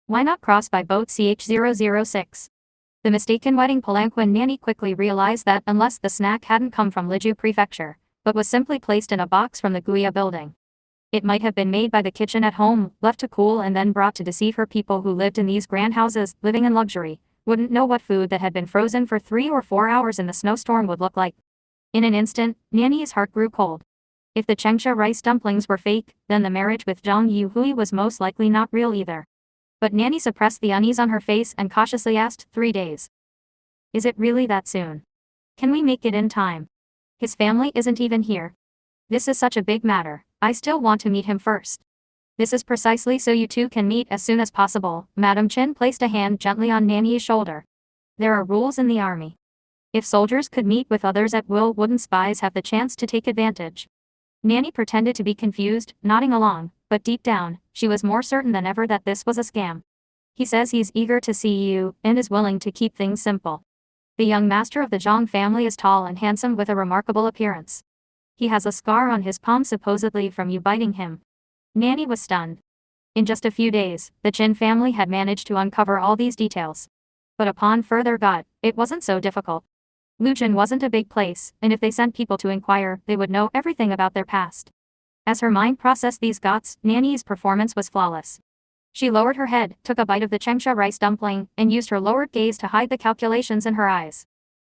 Why not cross by boat CH006? The mistaken wedding palanquin. Nanny quickly realized that unless the snack hadn't come from Liju Prefecture, but was simply placed in a box from the Guya building, it might have been made by the kitchen at home, left to cool and then brought to deceive her. People who lived in these grand houses, living in luxury, wouldn't know what food that had been frozen for 3 or 4 hours in the snowstorm would look like. In an instant, Nanny's heart grew cold. If the Chengsha rice dumplings were fake, then the marriage with Zhang Yuhui was most likely not real either. But Nanny suppressed the unease on her face and cautiously asked, 3 days. Is it really that soon? Can we make it in time? His family isn't even here. This is such a big matter. I still want to meet him first. This is precisely so you two can meet as soon as possible. Madam Chin placed a hand gently on Nanny's shoulder. There are rules in the army. If soldiers could meet with others at will, wouldn't spies have the chance to take advantage? Nanny pretended to be confused, nodding along, but deep down, she was more certain than ever that this was a scam. He says he's eager to see you, and is willing to keep things simple. The young master of the Zhang family is tall and handsome with a remarkable appearance. He has a scar on his palm supposedly from you biting him. Nanny was stunned. In just a few days, the Chin family had managed to uncover all these details. But upon further thought, it wasn't so difficult. Lujin wasn't a big place, and if they sent people to inquire, they would know everything about their past. As her mind processed these thoughts, Nanny's performance was flawless. She lowered her head, took a bite of the Chengsha rice dumpling, and used her lowered gaze to hide the calculations in her eyes.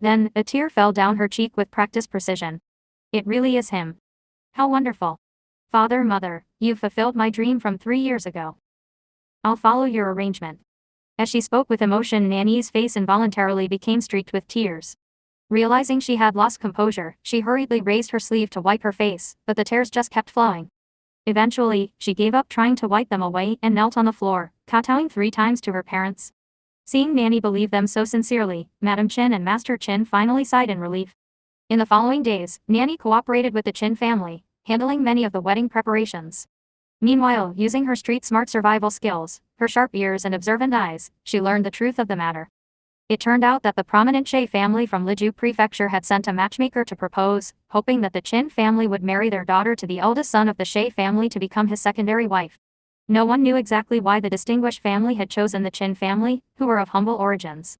Then, a tear fell down her cheek with practiced precision. It really is him. How wonderful. Father, mother, you've fulfilled my dream from 3 years ago. I'll follow your arrangement. As she spoke with emotion, Nanny's face involuntarily became streaked with tears. Realizing she had lost composure, she hurriedly raised her sleeve to wipe her face, but the tears just kept flowing. Eventually, she gave up trying to wipe them away and knelt on the floor, kowtowing 3 times to her parents. Seeing Nanny believe them so sincerely, Madam Chin and Master Chin finally sighed in relief. In the following days, Nanny cooperated with the Chin family, handling many of the wedding preparations. Meanwhile, using her street-smart survival skills, her sharp ears and observant eyes, she learned the truth of the matter. It turned out that the prominent Shay family from Liju Prefecture had sent a matchmaker to propose, hoping that the Chin family would marry their daughter to the eldest son of the Shay family to become his secondary wife. No one knew exactly why the distinguished family had chosen the Chin family, who were of humble origins.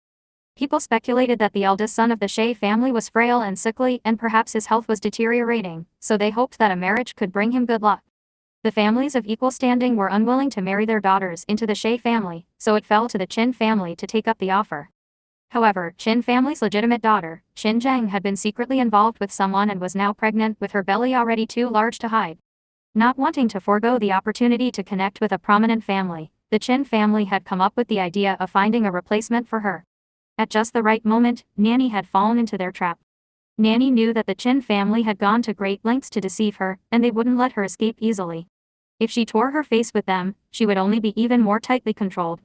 People speculated that the eldest son of the Shay family was frail and sickly and perhaps his health was deteriorating, so they hoped that a marriage could bring him good luck. The families of equal standing were unwilling to marry their daughters into the Shay family, so it fell to the Chin family to take up the offer. However, Chin family's legitimate daughter, Chin Zhang, had been secretly involved with someone and was now pregnant with her belly already too large to hide. Not wanting to forego the opportunity to connect with a prominent family, the Chin family had come up with the idea of finding a replacement for her. At just the right moment, Nanny had fallen into their trap. Nanny knew that the Chin family had gone to great lengths to deceive her, and they wouldn't let her escape easily. If she tore her face with them, she would only be even more tightly controlled.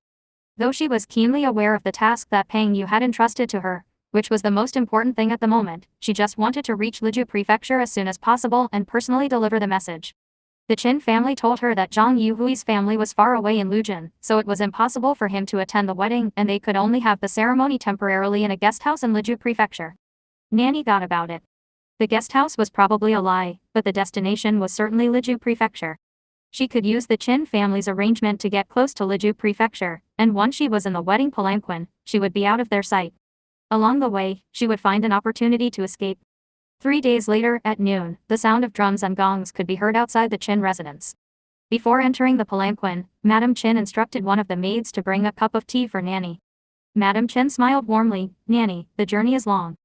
Though she was keenly aware of the task that Peng Yu had entrusted to her, which was the most important thing at the moment, she just wanted to reach Liju Prefecture as soon as possible and personally deliver the message. The Chin family told her that Zhang Yuhui's family was far away in Lujin, so it was impossible for him to attend the wedding and they could only have the ceremony temporarily in a guest house in Liju Prefecture. Nanny thought about it. The guest house was probably a lie, but the destination was certainly Liju Prefecture. She could use the Chin family's arrangement to get close to Liju Prefecture, and once she was in the wedding palanquin, she would be out of their sight. Along the way, she would find an opportunity to escape. 3 days later, at noon, the sound of drums and gongs could be heard outside the Chin residence. Before entering the palanquin, Madam Chin instructed one of the maids to bring a cup of tea for Nanny. Madam Chin smiled warmly. Nanny, the journey is long.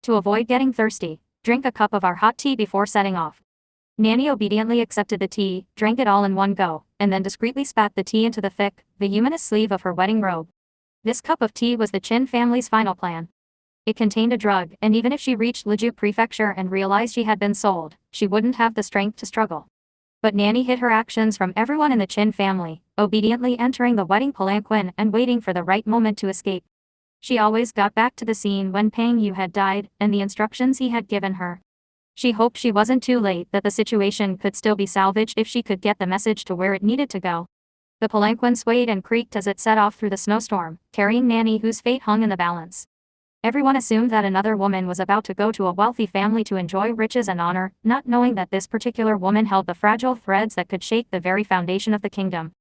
To avoid getting thirsty, drink a cup of our hot tea before setting off. Nanny obediently accepted the tea, drank it all in one go, and then discreetly spat the tea into the thick, voluminous sleeve of her wedding robe. This cup of tea was the Chin family's final plan. It contained a drug, and even if she reached Liju Prefecture and realized she had been sold, she wouldn't have the strength to struggle. But Nanny hid her actions from everyone in the Chin family, obediently entering the wedding palanquin and waiting for the right moment to escape. She always got back to the scene when Peng Yu had died, and the instructions he had given her. She hoped she wasn't too late, that the situation could still be salvaged if she could get the message to where it needed to go. The palanquin swayed and creaked as it set off through the snowstorm, carrying Nanny, whose fate hung in the balance. Everyone assumed that another woman was about to go to a wealthy family to enjoy riches and honor, not knowing that this particular woman held the fragile threads that could shake the very foundation of the kingdom.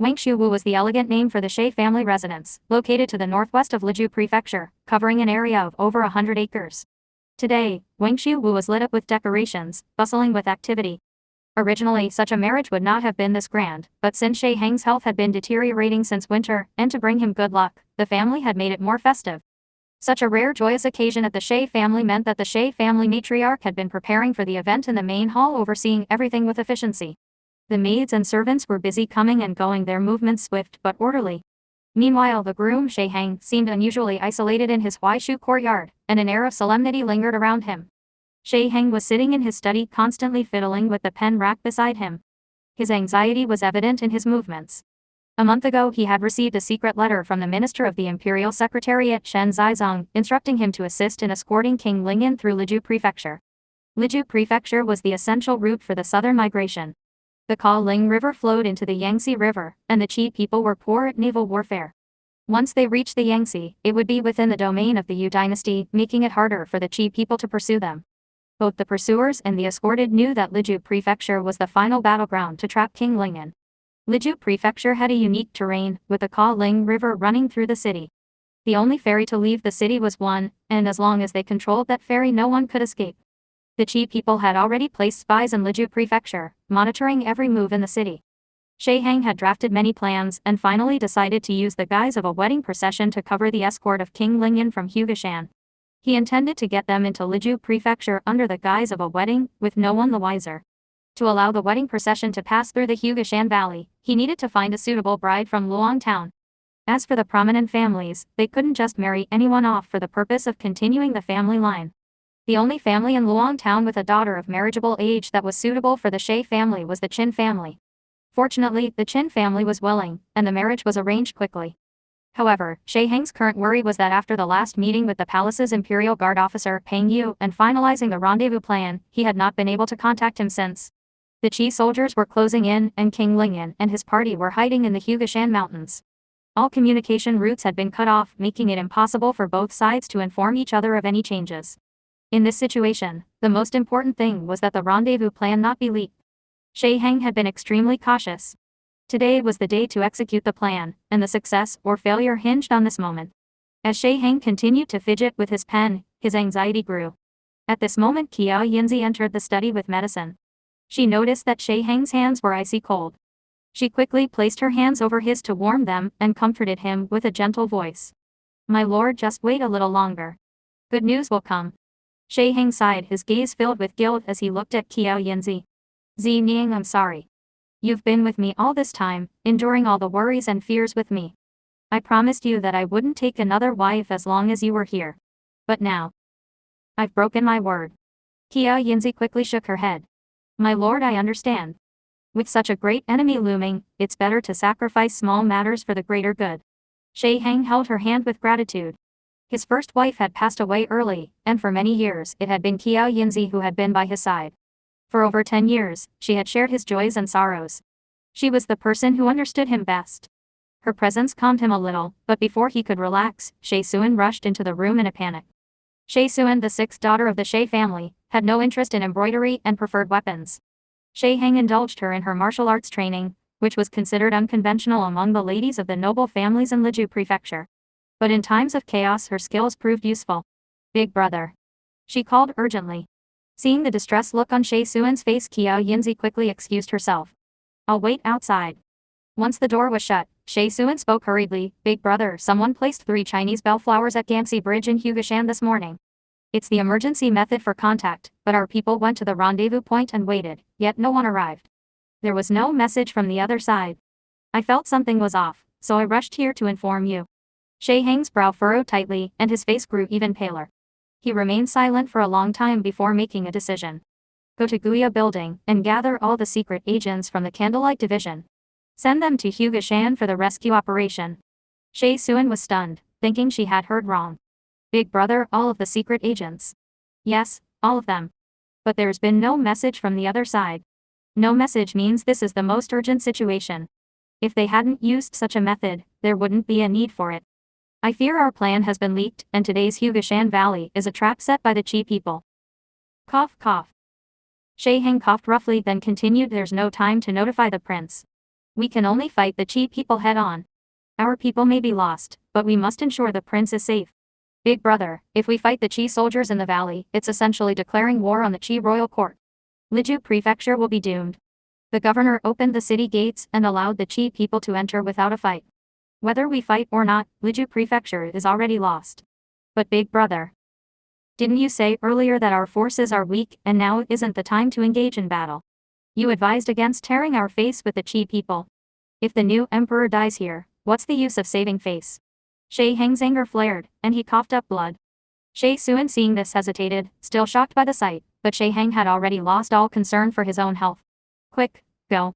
Wangshu was the elegant name for the She family residence, located to the northwest of Liju Prefecture, covering an area of over 100 acres. Today, Wangshu was lit up with decorations, bustling with activity. Originally, such a marriage would not have been this grand, but since She Heng's health had been deteriorating since winter, and to bring him good luck, the family had made it more festive. Such a rare joyous occasion at the She family meant that the She family matriarch had been preparing for the event in the main hall, overseeing everything with efficiency. The maids and servants were busy coming and going, their movements swift but orderly. Meanwhile, the groom She Heng seemed unusually isolated in his Huaishu courtyard, and an air of solemnity lingered around him. She Heng was sitting in his study, constantly fiddling with the pen rack beside him. His anxiety was evident in his movements. A month ago he had received a secret letter from the Minister of the Imperial Secretariat Shen Zizong, instructing him to assist in escorting King Lingyan through Liju Prefecture. Liju Prefecture was the essential route for the southern migration. The Ka-Ling River flowed into the Yangtze River, and the Qi people were poor at naval warfare. Once they reached the Yangtze, it would be within the domain of the Yu dynasty, making it harder for the Qi people to pursue them. Both the pursuers and the escorted knew that Liju Prefecture was the final battleground to trap King Lingyan. Liju Prefecture had a unique terrain, with the Ka-Ling River running through the city. The only ferry to leave the city was one, and as long as they controlled that ferry, no one could escape. The Qi people had already placed spies in Liju Prefecture, monitoring every move in the city. She Heng had drafted many plans and finally decided to use the guise of a wedding procession to cover the escort of King Lingyan from Hugashan. He intended to get them into Liju Prefecture under the guise of a wedding, with no one the wiser. To allow the wedding procession to pass through the Hugashan Valley, he needed to find a suitable bride from Luong Town. As for the prominent families, they couldn't just marry anyone off for the purpose of continuing the family line. The only family in Luong Town with a daughter of marriageable age that was suitable for the She family was the Qin family. Fortunately, the Qin family was willing, and the marriage was arranged quickly. However, She Heng's current worry was that after the last meeting with the palace's Imperial Guard officer Peng Yu and finalizing the rendezvous plan, he had not been able to contact him since. The Qi soldiers were closing in, and King Lingyan and his party were hiding in the Hugashan Mountains. All communication routes had been cut off, making it impossible for both sides to inform each other of any changes. In this situation, the most important thing was that the rendezvous plan not be leaked. She Heng had been extremely cautious. Today was the day to execute the plan, and the success or failure hinged on this moment. As She Heng continued to fidget with his pen, his anxiety grew. At this moment, Qiao Yinzi entered the study with medicine. She noticed that She Heng's hands were icy cold. She quickly placed her hands over his to warm them and comforted him with a gentle voice. "My lord, just wait a little longer. Good news will come." She Heng sighed, his gaze filled with guilt as he looked at Qiao Yinzi. "Zi, I'm sorry. You've been with me all this time, enduring all the worries and fears with me. I promised you that I wouldn't take another wife as long as you were here. But now, I've broken my word." Qiao Yinzi quickly shook her head. "My lord, I understand. With such a great enemy looming, it's better to sacrifice small matters for the greater good." She Heng held her hand with gratitude. His first wife had passed away early, and for many years it had been Qiao Yinzi who had been by his side. For over 10 years, she had shared his joys and sorrows. She was the person who understood him best. Her presence calmed him a little, but before he could relax, She Suan rushed into the room in a panic. She Suan, the sixth daughter of the She family, had no interest in embroidery and preferred weapons. She Heng indulged her in her martial arts training, which was considered unconventional among the ladies of the noble families in Liju Prefecture. But in times of chaos her skills proved useful. "Big brother," she called urgently. Seeing the distressed look on She Suan's face, Qiao Yinzi quickly excused herself. "I'll wait outside." Once the door was shut, She Suan spoke hurriedly. "Big brother, someone placed 3 Chinese bellflowers at Gamsi Bridge in Hugashan this morning. It's the emergency method for contact, but our people went to the rendezvous point and waited, yet no one arrived. There was no message from the other side. I felt something was off, so I rushed here to inform you." She Heng's brow furrowed tightly, and his face grew even paler. He remained silent for a long time before making a decision. "Go to Guya Building, and gather all the secret agents from the Candlelight Division. Send them to Hugashan for the rescue operation." She Suan was stunned, thinking she had heard wrong. "Big brother, all of the secret agents?" "Yes, all of them. But there's been no message from the other side." "No message means this is the most urgent situation. If they hadn't used such a method, there wouldn't be a need for it. I fear our plan has been leaked, and today's Hugashan Valley is a trap set by the Qi people." Cough, cough. She Heng coughed roughly, then continued, "There's no time to notify the prince. We can only fight the Qi people head-on. Our people may be lost, but we must ensure the prince is safe. Big brother, if we fight the Qi soldiers in the valley, it's essentially declaring war on the Qi royal court. Liju Prefecture will be doomed. The governor opened the city gates and allowed the Qi people to enter without a fight. Whether we fight or not, Liju Prefecture is already lost. But big brother, didn't you say earlier that our forces are weak and now isn't the time to engage in battle? You advised against tearing our face with the Qi people. If the new emperor dies here, what's the use of saving face? Shay Heng's anger flared, and he coughed up blood. Shay Suan seeing this hesitated, still shocked by the sight, but Shay Heng had already lost all concern for his own health. Quick, go.